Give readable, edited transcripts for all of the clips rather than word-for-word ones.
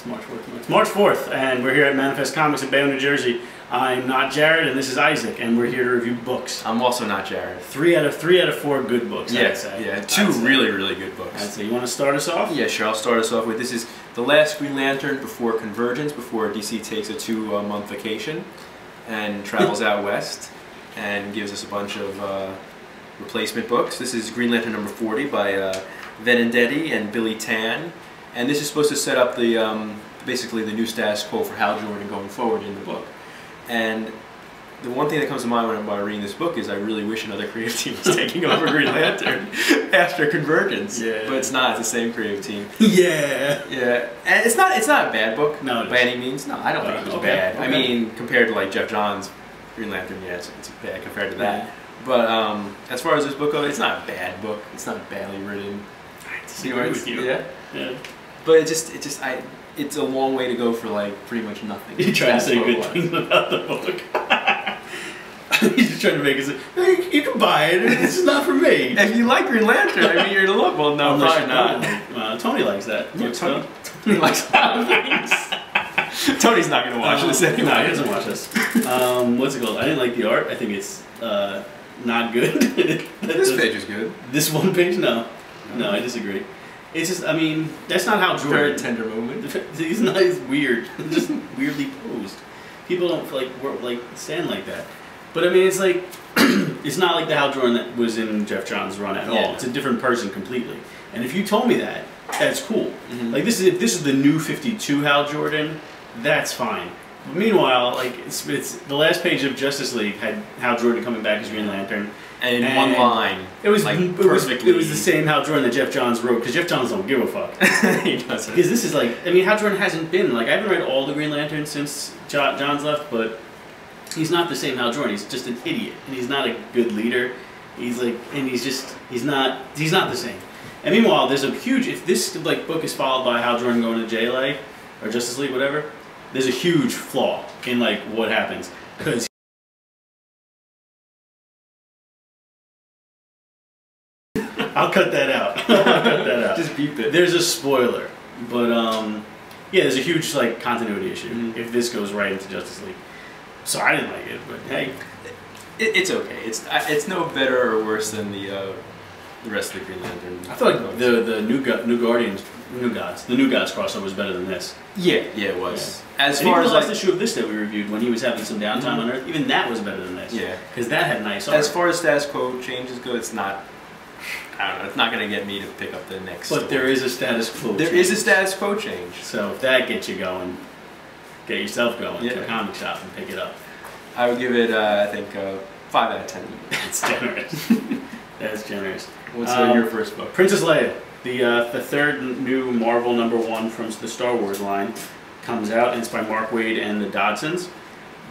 It's March 4th. It's March 4th, and we're here at Manifest Comics in Bayonne, New Jersey. I'm not Jared, and this is Isaac, and we're here to review books. I'm also not Jared. Three out of 4 good books, yeah, I'd say. Yeah, two really good books. I'd say. You want to start us off? Yeah, sure. I'll start us off with, this is the last Green Lantern before Convergence, before DC takes a 2-month vacation and travels out west and gives us a bunch of replacement books. This is Green Lantern number 40 by Benedetti and Billy Tan, and this is supposed to set up the basically the new status quo for Hal Jordan going forward in the book. And the one thing that comes to mind when I'm reading this book is I really wish another creative team was taking over Green Lantern after Convergence. Yeah. But it's not. It's the same creative team. Yeah. Yeah. And it's not a bad book. No, by any means. No, I don't think it was bad. Okay. I mean, compared to like Jeff Johns' Green Lantern, yeah, it's bad compared to that. But as far as this book goes, it's not a bad book. It's not badly written. I disagree with you. Yeah. Yeah. But it's a long way to go for like pretty much nothing. You're trying to say good things about the book. He's just trying to make it say, hey, you can buy it. It's not for me. If you like Green Lantern, I mean, you're gonna look. Well, no, probably not. Tony likes that. Yeah, Tony likes that. Tony's not gonna watch this anyway. No, he doesn't watch this. What's it called? I didn't like the art. I think it's not good. This page is good. This one page, no. No, I disagree. It's just, I mean, that's not how Jordan... Very tender moment. He's not, he's weird. Just weirdly posed. People don't, like stand like that. But, I mean, it's like, it's not like the Hal Jordan that was in Jeff Johns' run at all. It's a different person completely. And if you told me that, that's cool. Like, if this is the new 52 Hal Jordan, that's fine. But meanwhile, like, it's the last page of Justice League had Hal Jordan coming back as Green Lantern. And in one line, it was like, it was the same Hal Jordan that Jeff Johns wrote, because Jeff Johns don't give a fuck. He doesn't. Because this is like, I mean, Hal Jordan hasn't been, like, I haven't read all the Green Lanterns since Johns left, but he's not the same Hal Jordan. He's just an idiot, and he's not a good leader. He's like, and he's not the same. And meanwhile, there's a huge, if this like book is followed by Hal Jordan going to JLA or Justice League, whatever, there's a huge flaw in like what happens, because I'll cut that out. I'll cut that out. Just beep it. There's a spoiler, but yeah, there's a huge like continuity issue if this goes right into Justice League. So I didn't like it, but hey, it's okay. It's no better or worse than the rest of the Green Lantern. I thought like the New Gods crossover was better than this. Yeah, it was. Yeah. As far as the last issue of this that we reviewed when he was having some downtime on Earth, even that was better than this. Yeah, because that had nice art. As far as status quo changes go, it's not. I don't know. It's not going to get me to pick up the next. But there is a status quo. There is a status quo change. So if that gets you going, get yourself going to a comic shop and pick it up. I would give it, I think, 5 out of 10. That's generous. That's generous. What's your first book? Princess Leia, the third new Marvel #1 from the Star Wars line, comes out, and it's by Mark Waid and the Dodsons.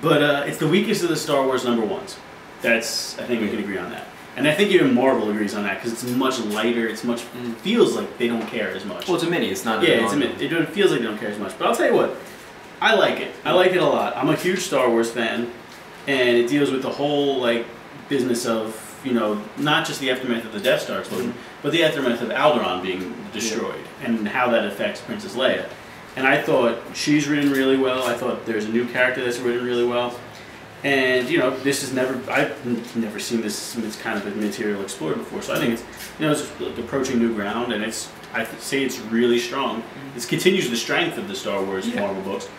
But it's the weakest of the Star Wars #1s. That's, I think we can agree on that. And I think even Marvel agrees on that, because it's much lighter. It's much feels like they don't care as much. Well, it's a mini. It's not. Yeah, it's a mini. It feels like they don't care as much. But I'll tell you what, I like it. I like it a lot. I'm a huge Star Wars fan, and it deals with the whole like business of, you know, not just the aftermath of the Death Star explosion, but the aftermath of Alderaan being destroyed and how that affects Princess Leia. And I thought she's written really well. I thought there's a new character that's written really well. And, you know, this is I've never seen this kind of material explored before. So I think it's, you know, it's like approaching new ground, and I'd say it's really strong. This continues the strength of the Star Wars Marvel books,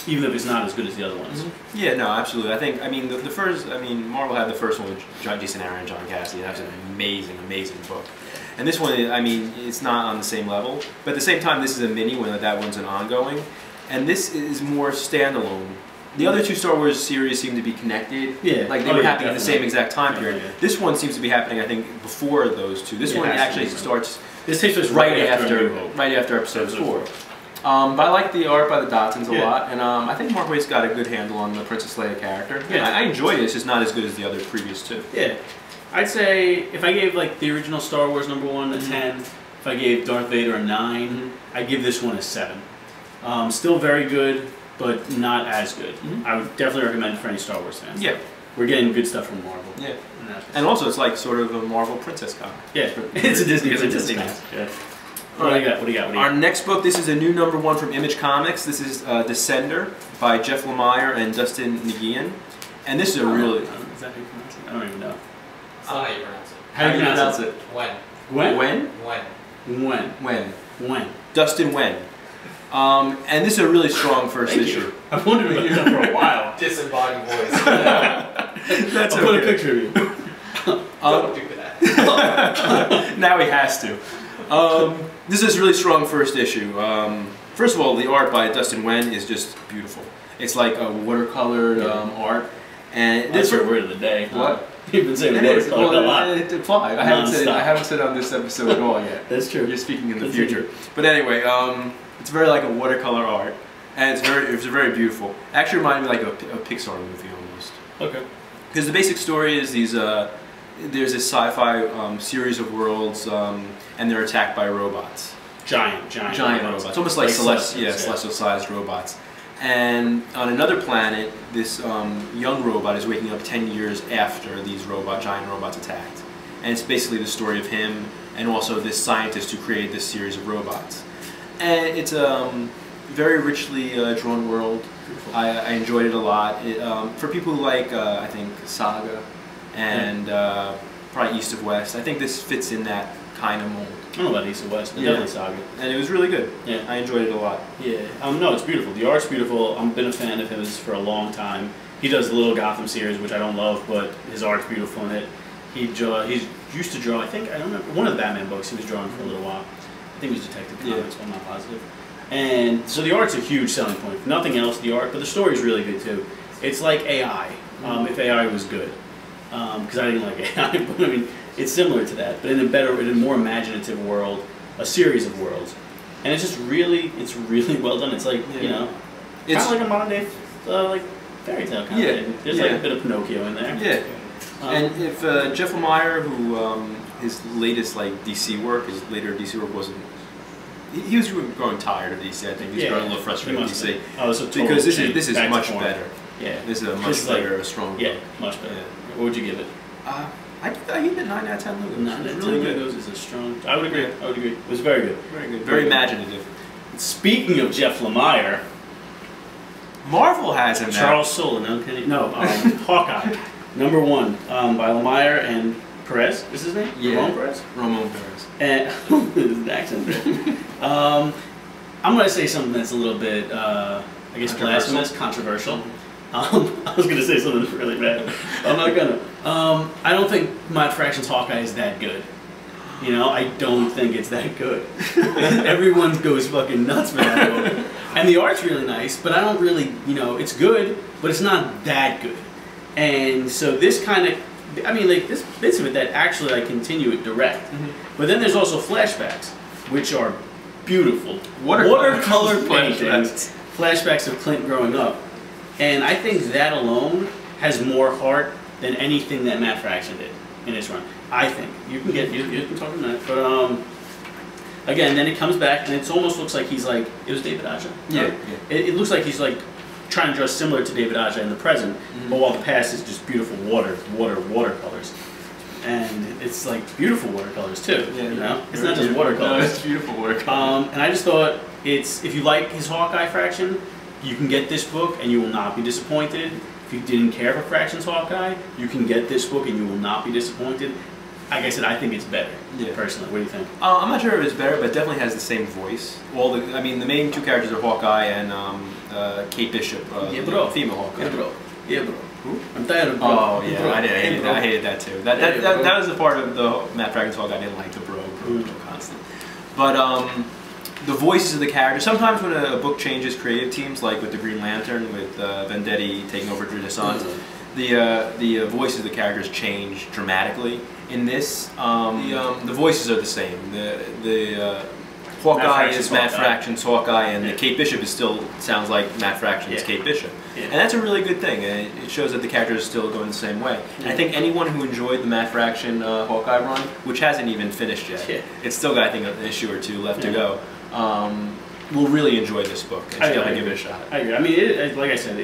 even if it's not as good as the other ones. Yeah, no, absolutely. I think, I mean, the first, I mean, Marvel had the first one with Jason Aaron and John Cassidy. That was an amazing book. And this one, I mean, it's not on the same level, but at the same time, this is a mini, when that one's an ongoing, and this is more standalone. The other two Star Wars series seem to be connected. Yeah. Like they were happening at the same exact time period. Yeah. This one seems to be happening, I think, before those two. This one actually starts. This takes place right after episode 4. But I like the art by the Dodsons a lot, and I think Mark Waid's got a good handle on the Princess Leia character. Yeah. I enjoyed it. It's just not as good as the other previous two. Yeah. I'd say if I gave like the original Star Wars #1 a 10, if I gave Darth Vader a 9, I'd give this one a 7. Still very good, but not as good. I would definitely recommend it for any Star Wars fans. Yeah. We're getting good stuff from Marvel. Yeah. And also it's like sort of a Marvel princess comic. Yeah. It's a Disney princess comic. Yeah. What do you got? What do you got? Our next book, this is a new #1 from Image Comics. This is Descender by Jeff Lemire and Dustin Nguyen. And this is a really... Is that how you pronounce it? I don't even know. That's not how you pronounce it. How do you pronounce it? When. When? When. Dustin Nguyen. And this is a really strong first issue. I've wanted to hear that for a while. Disembodied voice. That's I'll put a picture of you. Don't do that. Now he has to. This is a really strong first issue. First of all, the art by Dustin Nguyen is just beautiful. It's like a watercolored art. And That's your word of the day. What? You've been saying It is. watercolor a lot. It applies. I haven't said on this episode at all yet. That's true. You're speaking in the future. But anyway, it's very like a watercolor art, and it's very beautiful. Actually, reminded me like a Pixar movie almost. Okay. Because the basic story is there's this sci-fi series of worlds, and they're attacked by robots. Giant robots. Almost like celestial-sized robots. And on another planet, this young robot is waking up 10 years after these giant robots attacked. And it's basically the story of him and also this scientist who created this series of robots. And it's a very richly drawn world. I enjoyed it a lot. For people who like, I think, Saga and probably East of West, I think this fits in that kind of mold. I don't know about East of West, but definitely Saga. And it was really good. Yeah, I enjoyed it a lot. Yeah. No, it's beautiful. The art's beautiful. I've been a fan of his for a long time. He does the Little Gotham series, which I don't love, but his art's beautiful in it. He's used to draw, I don't remember, one of the Batman books he was drawing for a little while. I think it was Detective Comics, but I'm not positive. And so the art's a huge selling point. If nothing else, the art, but the story's really good too. It's like AI, if AI was good. Because I didn't like AI, but I mean, it's similar to that, but in a more imaginative world, a series of worlds. And it's really well done. It's like, you know, kind of like a modern day, like, fairy tale kind of thing. There's like a bit of Pinocchio in there. Yeah. And if Jeff Lemire, who his latest like DC work, his later DC work wasn't, he was growing tired of DC. I think he's growing a little frustrated with DC. Oh, so because this is much better. Yeah, this is a much better, a stronger. Yeah, much better. Yeah. What would you give it? I give it 9 out of 10 Lugos. 9 out of 10 Lugos is a strong. I would agree. I would agree. It was very good. Very good. Very imaginative. Speaking of Jeff Lemire, Marvel has him now. Charles Soule, Hawkeye, #1 by Lemire and Perez. Is his name? Yeah. Ramon Perez. Ramon Perez. And his accent. I'm going to say something that's a little bit, I guess, blasphemous, controversial. I was going to say something really bad. I'm not going to. I don't think Matt Fraction's Hawkeye is that good. You know, I don't think it's that good. Everyone goes fucking nuts for that book. And the art's really nice, but I don't really, you know, it's good, but it's not that good. And so this kind of, I mean, like, there's bits of it that actually, like, continue it direct. But then there's also flashbacks, which are beautiful. Watercolor paintings. Flashbacks of Clint growing up. And I think that alone has more heart than anything that Matt Fraction did in his run. I think. You can talk on that. But again, then it comes back and it almost looks like he's like, it was David Aja? Yeah. It looks like he's like trying to draw similar to David Aja in the present, but while the past is just beautiful watercolors. And it's like beautiful watercolors too, you know? It's not just watercolors. No, it's beautiful watercolors. And I just thought, if you like his Hawkeye Fraction, you can get this book and you will not be disappointed. If you didn't care for Fraction's Hawkeye, you can get this book and you will not be disappointed. Like I said, I think it's better, personally. What do you think? I'm not sure if it's better, but it definitely has the same voice. The main two characters are Hawkeye and Kate Bishop, the female Hawkeye. Yeah, bro. Who? I'm tired of bro. Oh, yeah, bro. I hated that too. That was the part of the Matt Fraction's Hawkeye I didn't like, the bro constant. But the voices of the characters, sometimes when a book changes creative teams, like with the Green Lantern, with Vendetti taking over Renaissance, the voices of the characters change dramatically. In this, the voices are the same. The Hawkeye is Matt Fraction's Hawkeye, and the Kate Bishop still sounds like Matt Fraction's Kate Bishop. And that's a really good thing. It shows that the characters are still going the same way. And I think anyone who enjoyed the Matt Fraction Hawkeye run, which hasn't even finished yet, it's still got, I think, an issue or two left to go, will really enjoy this book and definitely give it a shot. I agree. I mean, like I said,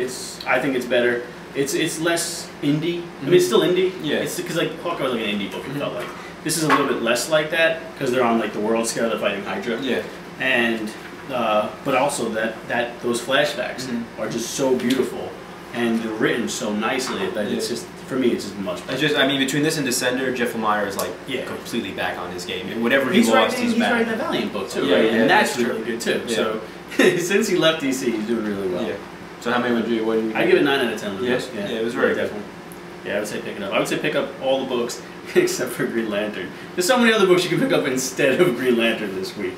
I think it's better. It's less indie. I mean, it's still indie. Yeah. It's because like Hawkeye was like an indie book. It felt like, This is a little bit less like that because they're on like the world scale. They're fighting Hydra. Yeah. And but also that those flashbacks are just so beautiful and they're written so nicely that it's just, for me, it's just much better. I mean, between this and Descender, Jeff Lemire is like completely back on his game. And whatever he lost, he's back. He's writing a Valiant book too, Yeah, right? yeah, And that's true. really good too. Yeah. So since he left DC, he's doing really well. Yeah. So how many would you? What do you? I give it 9 out of 10. Yeah, yeah, it was very good. definitely. Yeah, I would say pick it up. I would say pick up all the books except for Green Lantern. There's so many other books you can pick up instead of Green Lantern this week.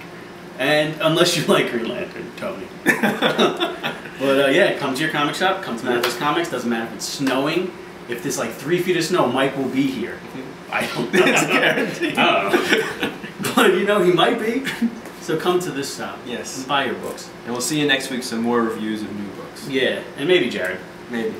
And unless you like Green Lantern, Tony. But yeah, come to your comic shop, come to Manifest Comics. Doesn't matter if it's snowing. If there's like 3 feet of snow, Mike will be here. I don't know. It's guaranteed. I don't know. But you know, he might be. So come to this shop. Yes. And buy your books. And we'll see you next week. Some more reviews of new books. Yeah, and maybe Jared. Maybe.